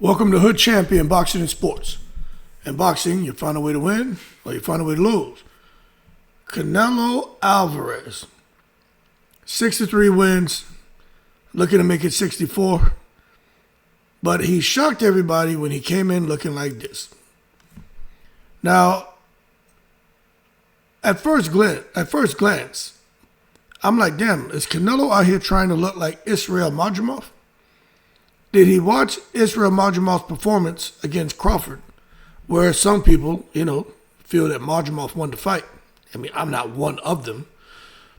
Welcome to Hood Champion Boxing and Sports. In boxing, you find a way to win or you find a way to lose. Canelo Alvarez, 63 wins, looking to make it 64. But he shocked everybody when he came in looking like this. Now, at first glance, I'm like, damn, is Canelo out here trying to look like Israil Madrimov? Did he watch Israil Madrimov's performance against Crawford, where some people, feel that Madrimov won the fight? I mean, I'm not one of them,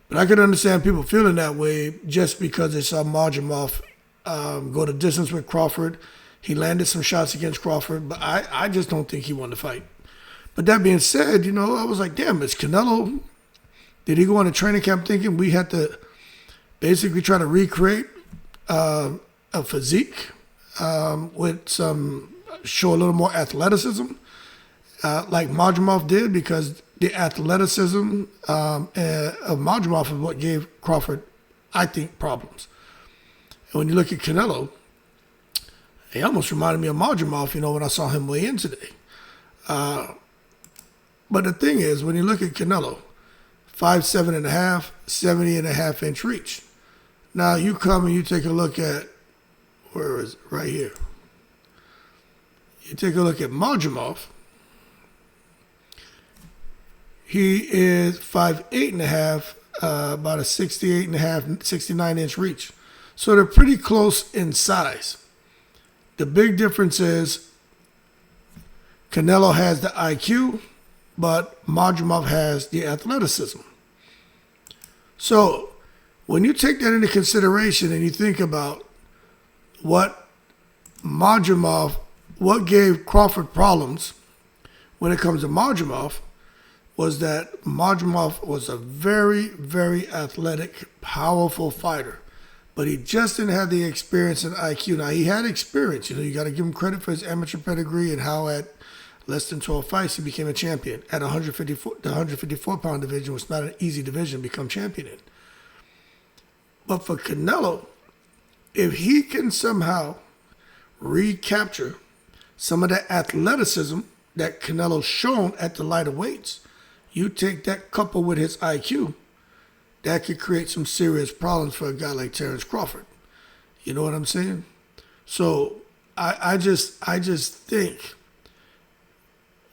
but I could understand people feeling that way just because they saw Madrimov go the distance with Crawford. He landed some shots against Crawford, but I just don't think he won the fight. But that being said, I was like, damn, it's Canelo. Did he go on a training camp thinking we had to basically try to recreate a physique with show a little more athleticism like Madrimov did, because the athleticism of Madrimov is what gave Crawford, I think, problems. And when you look at Canelo, he almost reminded me of Madrimov, when I saw him weigh in today. But the thing is, when you look at Canelo, 5'7.5", 70.5-inch reach. Now you come and you take a look at, where is it? Right here. You take a look at Madrimov. He is 5'8.5", about a 68.5, 69-inch reach. So they're pretty close in size. The big difference is Canelo has the IQ, but Madrimov has the athleticism. So when you take that into consideration and you think about what gave Crawford problems when it comes to Madrimov, was that Madrimov was a very, very athletic, powerful fighter. But he just didn't have the experience and IQ. Now, he had experience. You got to give him credit for his amateur pedigree and how at less than 12 fights he became a champion. At the 154-pound division was not an easy division to become champion in. But for Canelo, if he can somehow recapture some of that athleticism that Canelo's shown at the lighter weights, you take that couple with his IQ, that could create some serious problems for a guy like Terence Crawford. You know what I'm saying? So I just think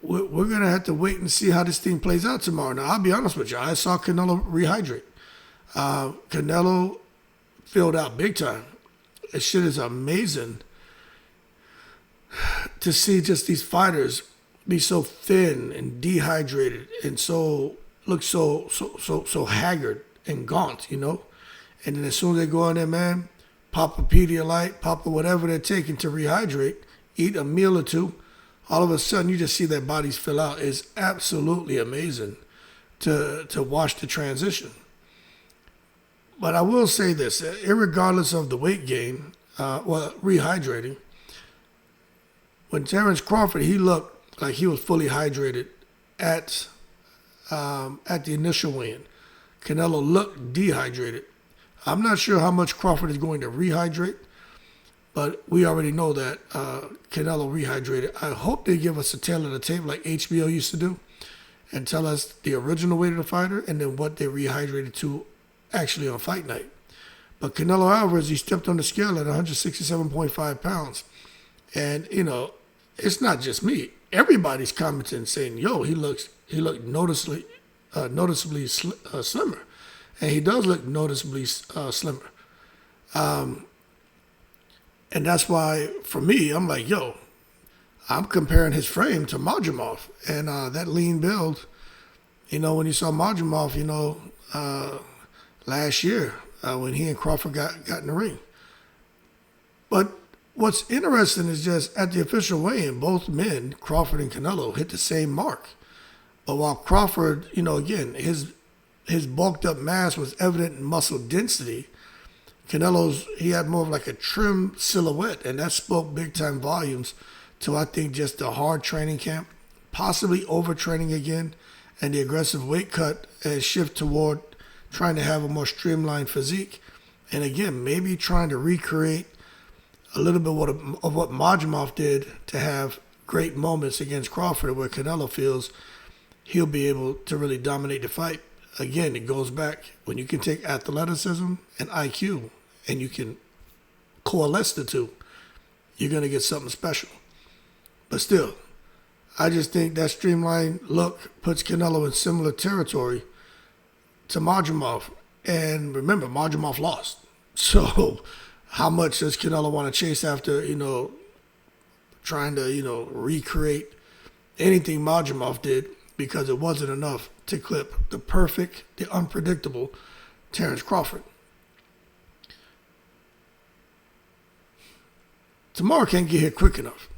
we're going to have to wait and see how this thing plays out tomorrow. Now, I'll be honest with you. I saw Canelo rehydrate. Canelo filled out big time. It shit is amazing to see just these fighters be so thin and dehydrated and look so haggard and gaunt, And then as soon as they go in there, man, pop a Pedialyte, pop a whatever they're taking to rehydrate, eat a meal or two, all of a sudden you just see their bodies fill out. It's absolutely amazing to watch the transition. But I will say this, irregardless of the weight gain, rehydrating, when Terence Crawford, he looked like he was fully hydrated at the initial weigh-in. Canelo looked dehydrated. I'm not sure how much Crawford is going to rehydrate, but we already know that Canelo rehydrated. I hope they give us a tail of the tape like HBO used to do and tell us the original weight of the fighter and then what they rehydrated to actually on fight night. But Canelo Alvarez, he stepped on the scale at 167.5 pounds. And, it's not just me. Everybody's commenting saying, yo, he looked noticeably slimmer. And he does look noticeably slimmer. And that's why, for me, I'm like, yo, I'm comparing his frame to Madrimov. And that lean build, when you saw Madrimov, last year when he and Crawford got in the ring. But what's interesting is just at the official weigh-in, both men, Crawford and Canelo, hit the same mark. But while Crawford, again, his bulked up mass was evident in muscle density, Canelo's, he had more of like a trim silhouette, and that spoke big time volumes to, I think, just the hard training camp, possibly overtraining again, and the aggressive weight cut and shift toward trying to have a more streamlined physique. And again, maybe trying to recreate a little bit of what Madrimov did to have great moments against Crawford, where Canelo feels he'll be able to really dominate the fight. Again, it goes back when you can take athleticism and IQ and you can coalesce the two, you're going to get something special. But still, I just think that streamlined look puts Canelo in similar territory to Madrimov. And remember, Madrimov lost. So how much does Canelo want to chase after, trying to, recreate anything Madrimov did, because it wasn't enough to clip the perfect, the unpredictable Terence Crawford. Tomorrow can't get here quick enough.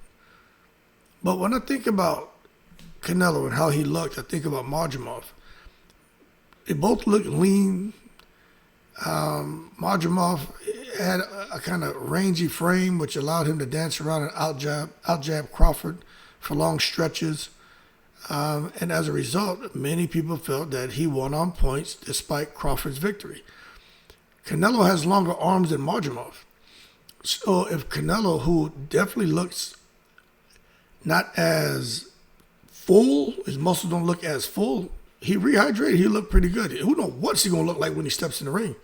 But when I think about Canelo and how he looked, I think about Madrimov. They both looked lean. Madrimov had a kind of rangy frame, which allowed him to dance around and out-jab Crawford for long stretches. And as a result, many people felt that he won on points despite Crawford's victory. Canelo has longer arms than Madrimov. So if Canelo, who definitely looks not as full, his muscles don't look as full, he rehydrated, he looked pretty good. Who knows what's he going to look like when he steps in the ring.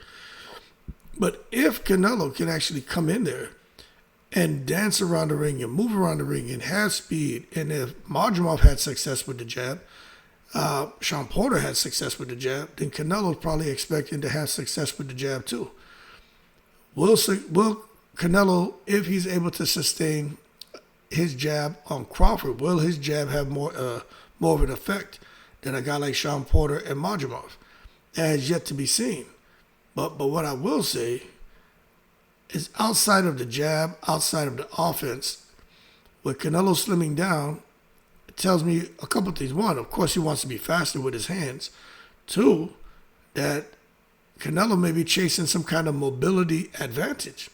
But if Canelo can actually come in there and dance around the ring and move around the ring and have speed, and if Madrimov had success with the jab, Sean Porter had success with the jab, then Canelo's probably expecting to have success with the jab too. Will Canelo, if he's able to sustain his jab on Crawford, will his jab have more of an effect than a guy like Sean Porter and Madrimov? That has yet to be seen. But what I will say is, outside of the jab, outside of the offense, with Canelo slimming down, it tells me a couple of things. One, of course, he wants to be faster with his hands. Two, that Canelo may be chasing some kind of mobility advantage.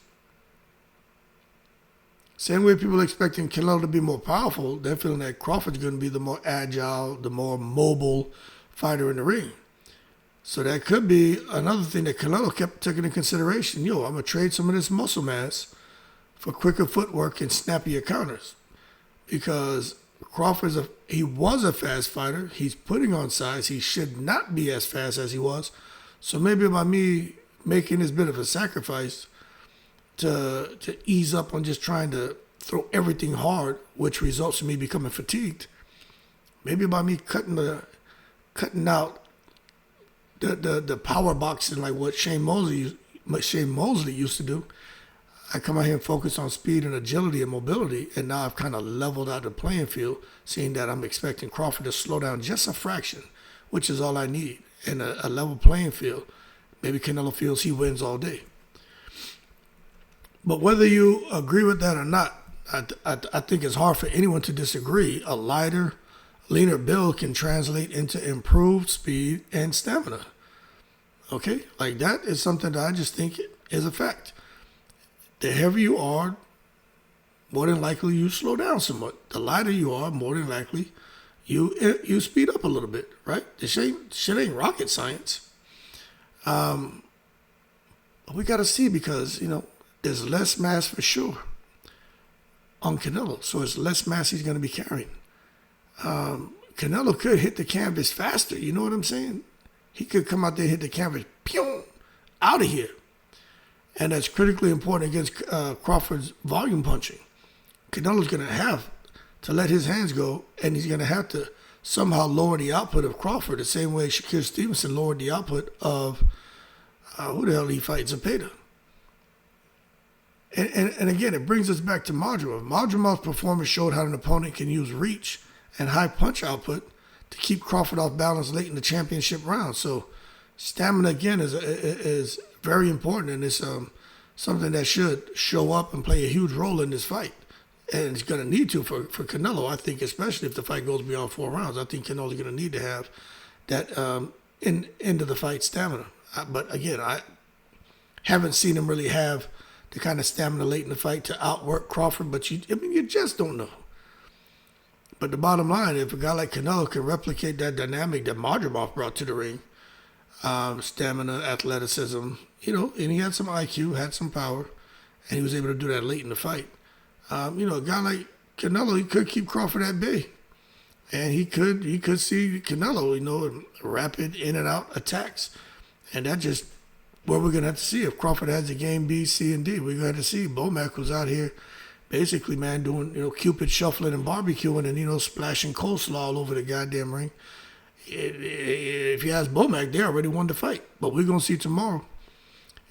Same way people are expecting Canelo to be more powerful, they're feeling that Crawford's going to be the more agile, the more mobile fighter in the ring. So that could be another thing that Canelo kept taking into consideration. I'm going to trade some of this muscle mass for quicker footwork and snappier counters. Because Crawford he was a fast fighter. He's putting on size. He should not be as fast as he was. So maybe by me making this bit of a sacrifice to ease up on just trying to throw everything hard, which results in me becoming fatigued, maybe by me cutting out the power boxing like what Shane Mosley used to do. I come out here and focus on speed and agility and mobility, and now I've kind of leveled out the playing field, seeing that I'm expecting Crawford to slow down just a fraction, which is all I need. In a level playing field, maybe Canelo feels he wins all day. But whether you agree with that or not, I think it's hard for anyone to disagree. A lighter, leaner build can translate into improved speed and stamina. Okay? Like, that is something that I just think is a fact. The heavier you are, more than likely you slow down somewhat. The lighter you are, more than likely you speed up a little bit, right? This shit ain't rocket science. But we got to see, because, there's less mass for sure on Canelo. So it's less mass he's going to be carrying. Canelo could hit the canvas faster. You know what I'm saying? He could come out there and hit the canvas, pew, out of here. And that's critically important against Crawford's volume punching. Canelo's going to have to let his hands go, and he's going to have to somehow lower the output of Crawford the same way Shakur Stevenson lowered the output of, who the hell he fights, Zepeda. And again, it brings us back to Madrimov. Madrimov's performance showed how an opponent can use reach and high punch output to keep Crawford off balance late in the championship round. So stamina, again, is very important, and it's something that should show up and play a huge role in this fight. And it's going to need to for Canelo, I think, especially if the fight goes beyond 4 rounds. I think Canelo's going to need to have that end of the fight stamina. But again, I haven't seen him really have the kind of stamina late in the fight to outwork Crawford, but you just don't know. But the bottom line, if a guy like Canelo can replicate that dynamic that Madrimov brought to the ring, stamina, athleticism, and he had some IQ, had some power, and he was able to do that late in the fight. A guy like Canelo, he could keep Crawford at bay, and he could see Canelo, rapid in and out attacks, and that just what we're gonna have to see if Crawford has a game B, C, and D. We're gonna have to see. Bomac was out here, basically, man, doing Cupid shuffling and barbecuing and splashing coleslaw all over the goddamn ring. If you ask Bomac, they already won the fight, but we're gonna see tomorrow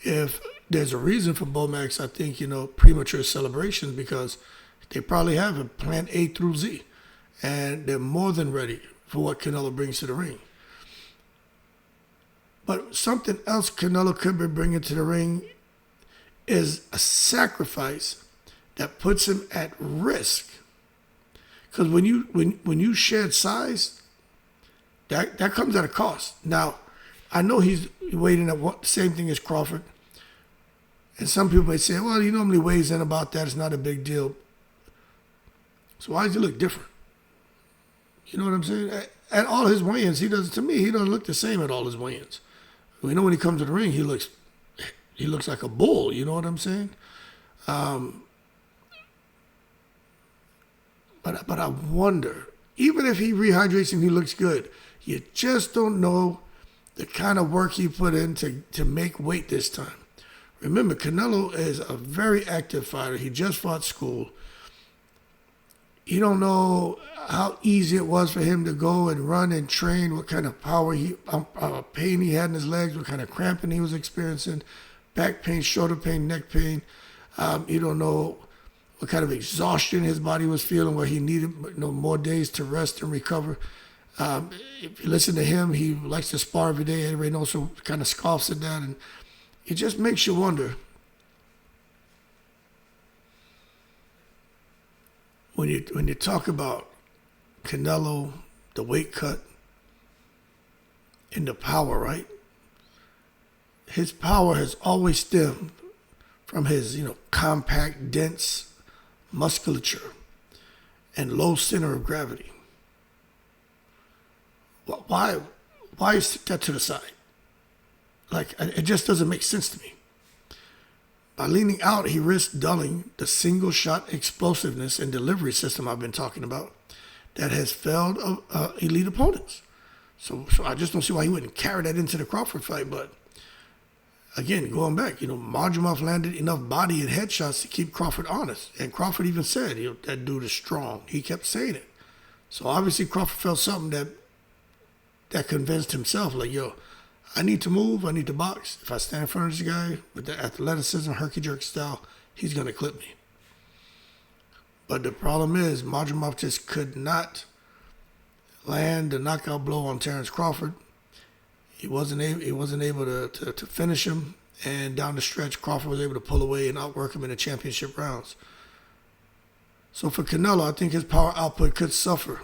if there's a reason for Bomac's, I think, premature celebrations, because they probably have a plan A through Z, and they're more than ready for what Canelo brings to the ring. But something else Canelo could be bringing to the ring is a sacrifice that puts him at risk. Because when you shed size, that comes at a cost. Now, I know he's weighing at the same thing as Crawford. And some people may say, well, he normally weighs in about that. It's not a big deal. So why does he look different? You know what I'm saying? At all his weigh-ins, he doesn't look the same at all his weigh-ins. We know when he comes to the ring, he looks like a bull. You know what I'm saying? But I wonder, even if he rehydrates and he looks good, you just don't know the kind of work he put in to make weight this time. Remember, Canelo is a very active fighter. He just fought school. You don't know how easy it was for him to go and run and train, what kind of pain he had in his legs, what kind of cramping he was experiencing, back pain, shoulder pain, neck pain. You don't know what kind of exhaustion his body was feeling, where he needed more days to rest and recover. If you listen to him, he likes to spar every day. Everybody also kind of scoffs at that, and it just makes you wonder. When you talk about Canelo, the weight cut, and the power, right? His power has always stemmed from his, compact, dense musculature and low center of gravity. Why sit that to the side? Like, it just doesn't make sense to me. By leaning out, he risks dulling the single-shot explosiveness and delivery system I've been talking about that has failed elite opponents. So I just don't see why he wouldn't carry that into the Crawford fight. But again, going back, Madrimov landed enough body and headshots to keep Crawford honest. And Crawford even said, that dude is strong. He kept saying it. So obviously Crawford felt something that convinced himself, like, I need to move. I need to box. If I stand in front of this guy with the athleticism, herky-jerk style, he's going to clip me. But the problem is, Madrimov just could not land the knockout blow on Terence Crawford. He wasn't able to finish him. And down the stretch, Crawford was able to pull away and outwork him in the championship rounds. So for Canelo, I think his power output could suffer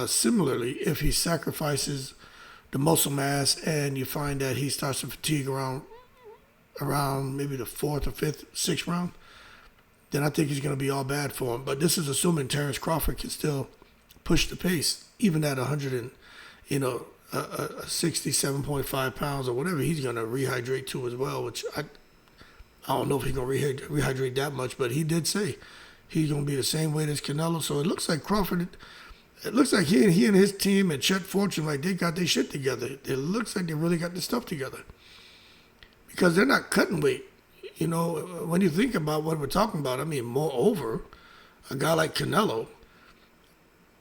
similarly if he sacrifices the muscle mass, and you find that he starts to fatigue around maybe the 4th or 5th, 6th round, then I think he's going to be all bad for him. But this is assuming Terence Crawford can still push the pace, even at 67.5 pounds or whatever. He's going to rehydrate to as well, which I don't know if he's going to rehydrate that much, but he did say he's going to be the same weight as Canelo. So it looks like Crawford. It looks like he and his team and Chet Fortune, like, they got their shit together. It looks like they really got their stuff together. Because they're not cutting weight. When you think about what we're talking about, I mean, moreover, a guy like Canelo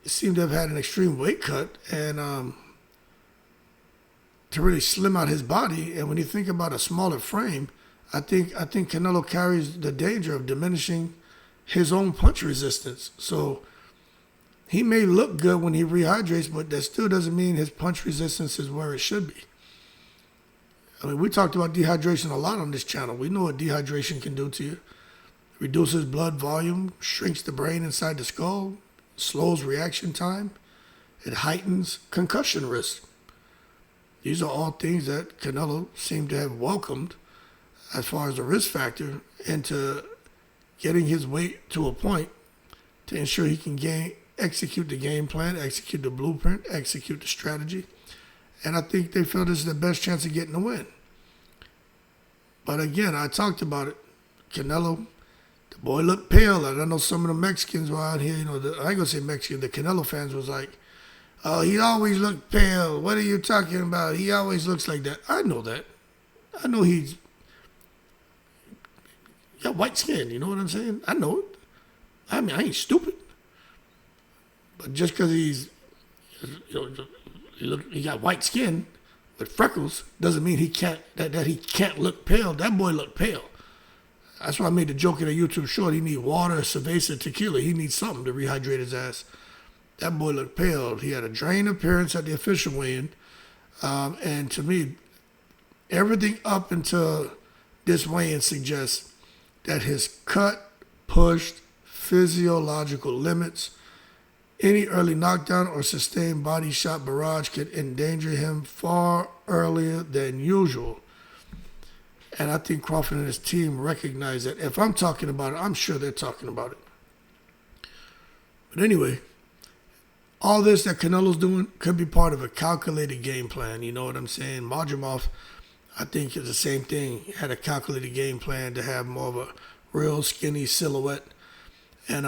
seemed to have had an extreme weight cut and to really slim out his body. And when you think about a smaller frame, I think Canelo carries the danger of diminishing his own punch resistance. So he may look good when he rehydrates, but that still doesn't mean his punch resistance is where it should be. I mean, we talked about dehydration a lot on this channel. We know what dehydration can do to you. Reduces blood volume, shrinks the brain inside the skull, slows reaction time. It heightens concussion risk. These are all things that Canelo seemed to have welcomed as far as the risk factor into getting his weight to a point to ensure he can execute the game plan, execute the blueprint, execute the strategy. And I think they feel this is the best chance of getting a win. But again, I talked about it. Canelo, the boy looked pale. And I know some of the Mexicans were out here, I ain't gonna say Mexican, the Canelo fans was like, oh, he always looked pale. What are you talking about? He always looks like that. I know that. I know he's got white skin, you know what I'm saying? I know it. I mean, I ain't stupid. But just because he's, he got white skin with freckles doesn't mean he can't that he can't look pale. That boy looked pale. That's why I made the joke in a YouTube short. He need water, cerveza, tequila. He needs something to rehydrate his ass. That boy looked pale. He had a drained appearance at the official weigh-in. And to me, everything up until this weigh-in suggests that his cut pushed physiological limits. Any early knockdown or sustained body shot barrage could endanger him far earlier than usual. And I think Crawford and his team recognize that. If I'm talking about it, I'm sure they're talking about it. But anyway, all this that Canelo's doing could be part of a calculated game plan. You know what I'm saying? Madrimov, I think, is the same thing. He had a calculated game plan to have more of a real skinny silhouette. And,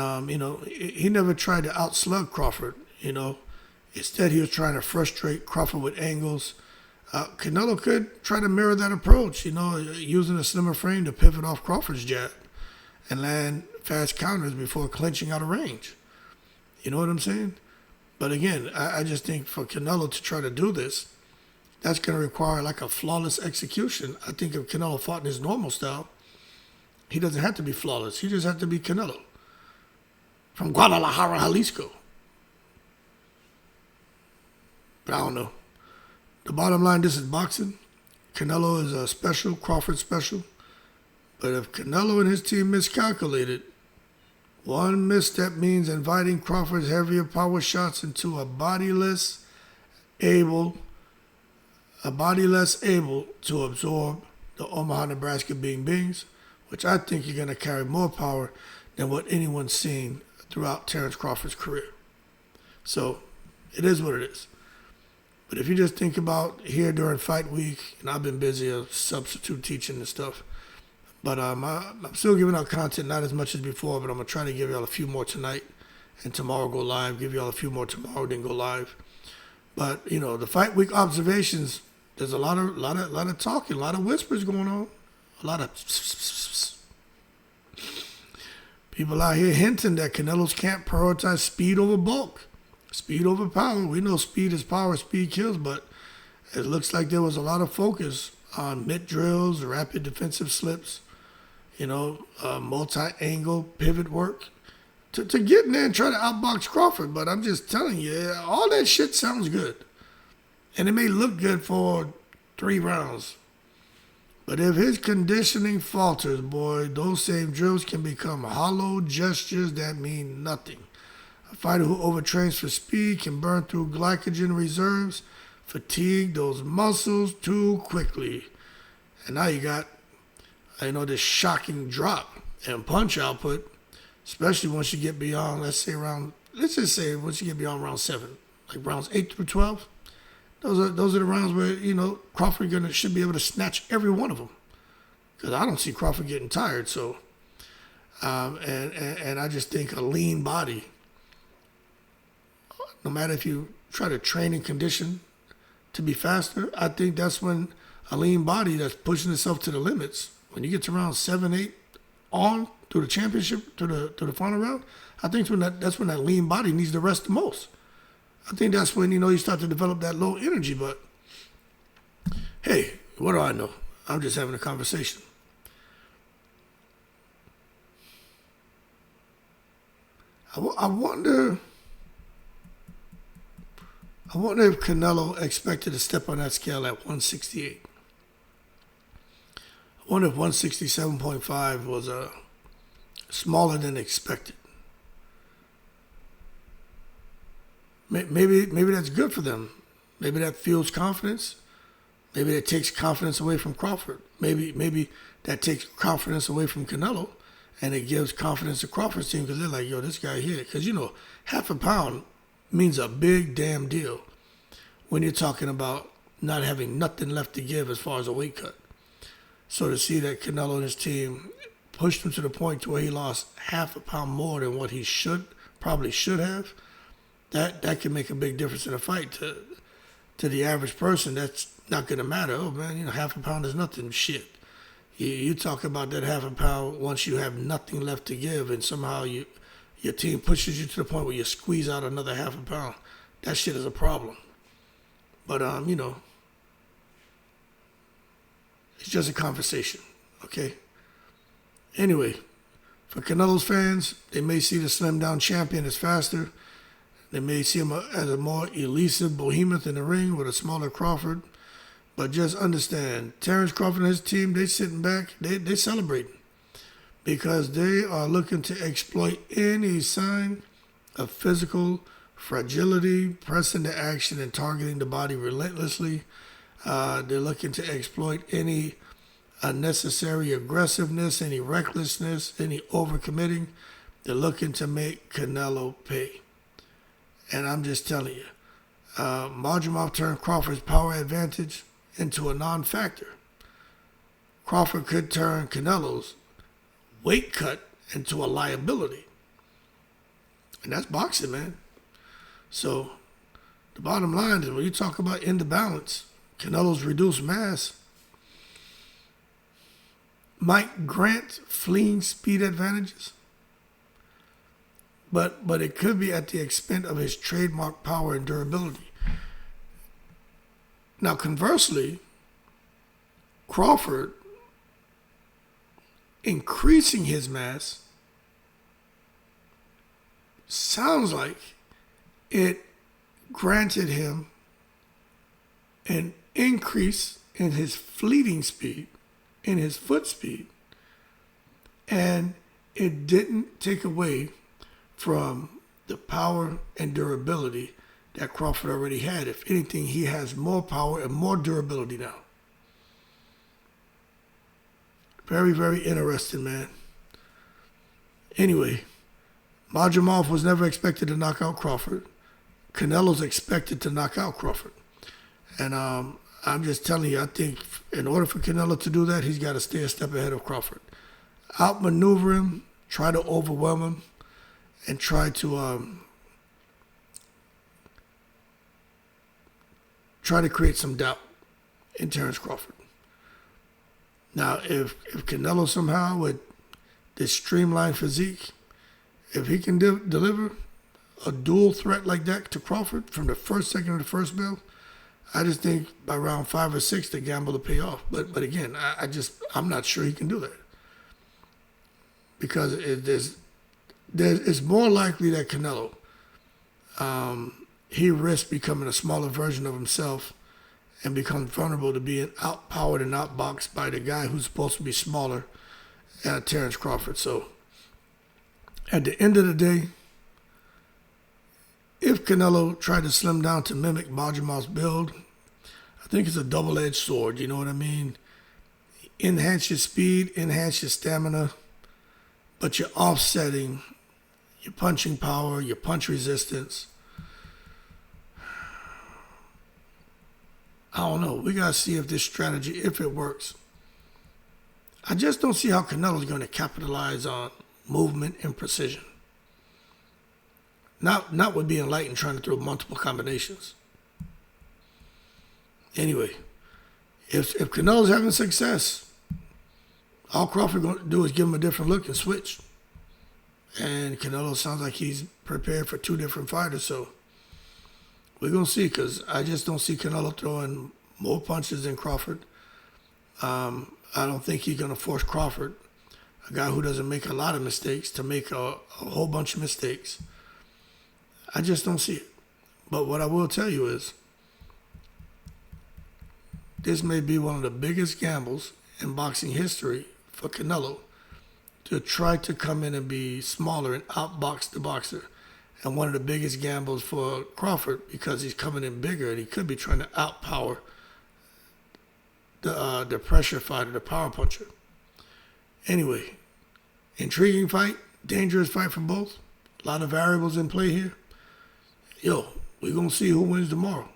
he never tried to outslug Crawford, Instead, he was trying to frustrate Crawford with angles. Canelo could try to mirror that approach, using a slimmer frame to pivot off Crawford's jab and land fast counters before clinching out of range. You know what I'm saying? But again, I just think for Canelo to try to do this, that's going to require like a flawless execution. I think if Canelo fought in his normal style, he doesn't have to be flawless. He just has to be Canelo from Guadalajara, Jalisco. But I don't know. The bottom line, this is boxing. Canelo is a special, Crawford special. But if Canelo and his team miscalculated, one misstep means inviting Crawford's heavier power shots into a body less able to absorb the Omaha, Nebraska Bing Bings, which I think you're going to carry more power than what anyone's seen throughout Terrence Crawford's career. So it is what it is. But if you just think about here during fight week, and I've been busy substitute teaching and stuff, but I'm still giving out content, not as much as before, but I'm going to try to give y'all a few more tonight, and tomorrow go live, give y'all a few more tomorrow, then go live. But, the fight week observations, there's a lot of talking, a lot of whispers going on, a lot of people out here hinting that Canelo's can't prioritize speed over bulk. Speed over power. We know speed is power, speed kills, but it looks like there was a lot of focus on mid drills, rapid defensive slips, multi-angle pivot work to get in there and try to outbox Crawford. But I'm just telling you, all that shit sounds good. And it may look good for 3 rounds. But if his conditioning falters, boy, those same drills can become hollow gestures that mean nothing. A fighter who overtrains for speed can burn through glycogen reserves, fatigue those muscles too quickly. And now you got, this shocking drop in punch output, especially once you get beyond, once you get beyond round 7, like rounds 8 through 12. Those are the rounds where, Crawford should be able to snatch every one of them. Because I don't see Crawford getting tired. So, and I just think a lean body, no matter if you try to train and condition to be faster, I think that's when a lean body that's pushing itself to the limits, when you get to round 7, 8 on through the championship, to the final round, I think that's when that lean body needs to rest the most. I think that's when, you start to develop that low energy. But, hey, what do I know? I'm just having a conversation. I wonder if Canelo expected to step on that scale at 168. I wonder if 167.5 was smaller than expected. Maybe that's good for them. Maybe that fuels confidence. Maybe that takes confidence away from Crawford. Maybe that takes confidence away from Canelo, and it gives confidence to Crawford's team because they're like, yo, this guy here. Because, half a pound means a big damn deal when you're talking about not having nothing left to give as far as a weight cut. So to see that Canelo and his team pushed him to the point to where he lost half a pound more than what he probably should have, that can make a big difference in a fight. To the average person, that's not going to matter. Oh, man, half a pound is nothing. Shit. You talk about that half a pound once you have nothing left to give, and somehow your team pushes you to the point where you squeeze out another half a pound. That shit is a problem. But, it's just a conversation, okay? Anyway, for Canelo's fans, they may see the slim down champion as faster. They may see him as a more elusive behemoth in the ring with a smaller Crawford. But just understand, Terrence Crawford and his team, they sitting back, they celebrating. Because they are looking to exploit any sign of physical fragility, pressing to action and targeting the body relentlessly. They're looking to exploit any unnecessary aggressiveness, any recklessness, any overcommitting. They're looking to make Canelo pay. And I'm just telling you, Madrimov turned Crawford's power advantage into a non-factor. Crawford could turn Canelo's weight cut into a liability. And that's boxing, man. So the bottom line is when you talk about in the balance, Canelo's reduced mass might grant fleeing speed advantages, but it could be at the expense of his trademark power and durability. Now, conversely, Crawford increasing his mass sounds like it granted him an increase in his fleeting speed, in his foot speed, and it didn't take away from the power and durability that Crawford already had. If anything, he has more power and more durability now. Very, very interesting, man. Anyway, Madrimov was never expected to knock out Crawford. Canelo's expected to knock out Crawford. And I'm just telling you, I think in order for Canelo to do that, he's got to stay a step ahead of Crawford. Outmaneuver him, try to overwhelm him, and try to create some doubt in Terrence Crawford. Now, if Canelo somehow with this streamlined physique, if he can deliver a dual threat like that to Crawford from the first second of the first bell, I just think by round 5 or 6 the gamble will pay off. But again, I'm not sure he can do that, because it's more likely that Canelo he risks becoming a smaller version of himself and becomes vulnerable to being outpowered and outboxed by the guy who's supposed to be smaller, Terrence Crawford. So at the end of the day, if Canelo tried to slim down to mimic Madrimov's build, I think it's a double-edged sword, you know what I mean? Enhance your speed, enhance your stamina, but you're offsetting your punching power, your punch resistance. I don't know. We got to see if this strategy, if it works. I just don't see how Canelo's going to capitalize on movement and precision. Not with being light and trying to throw multiple combinations. Anyway, if Canelo's having success, all Crawford going to do is give him a different look and switch. And Canelo sounds like he's prepared for 2 different fighters, so we're going to see, because I just don't see Canelo throwing more punches than Crawford. I don't think he's going to force Crawford, a guy who doesn't make a lot of mistakes, to make a whole bunch of mistakes. I just don't see it. But what I will tell you is, this may be one of the biggest gambles in boxing history for Canelo, to try to come in and be smaller and outbox the boxer. And one of the biggest gambles for Crawford, because he's coming in bigger and he could be trying to outpower the pressure fighter, the power puncher. Anyway, intriguing fight, dangerous fight for both. A lot of variables in play here. Yo, we're going to see who wins tomorrow.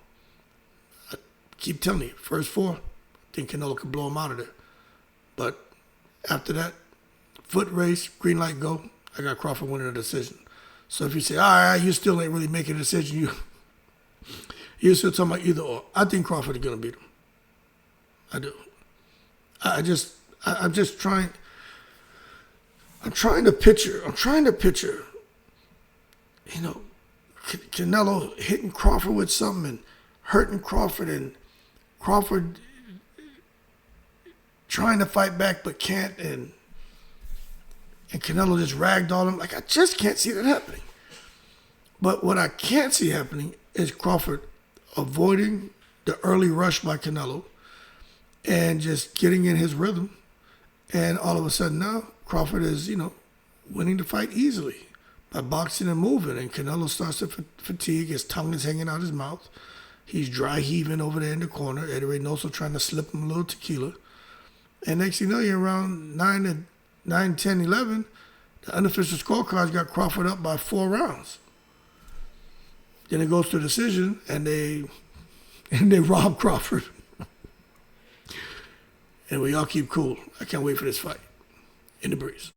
I keep telling you, first 4, I think Canelo can blow him out of there. But after that, foot race, green light, go. I got Crawford winning a decision. So if you say, all right, you still ain't really making a decision, you're still talking about either or. I think Crawford is going to beat him. I do. I'm just trying. I'm trying to picture. You know, Canelo hitting Crawford with something and hurting Crawford, and Crawford trying to fight back but can't, and Canelo just ragdoll him. Like, I just can't see that happening. But what I can't see happening is Crawford avoiding the early rush by Canelo and just getting in his rhythm. And all of a sudden now, Crawford is, winning the fight easily by boxing and moving. And Canelo starts to fatigue. His tongue is hanging out his mouth. He's dry heaving over there in the corner. Eddie Reynoso trying to slip him a little tequila. And next thing you know, you're around 9, 10, 11. The unofficial scorecards got Crawford up by 4 rounds. Then it goes to a decision, and they rob Crawford. And we all keep cool. I can't wait for this fight in the breeze.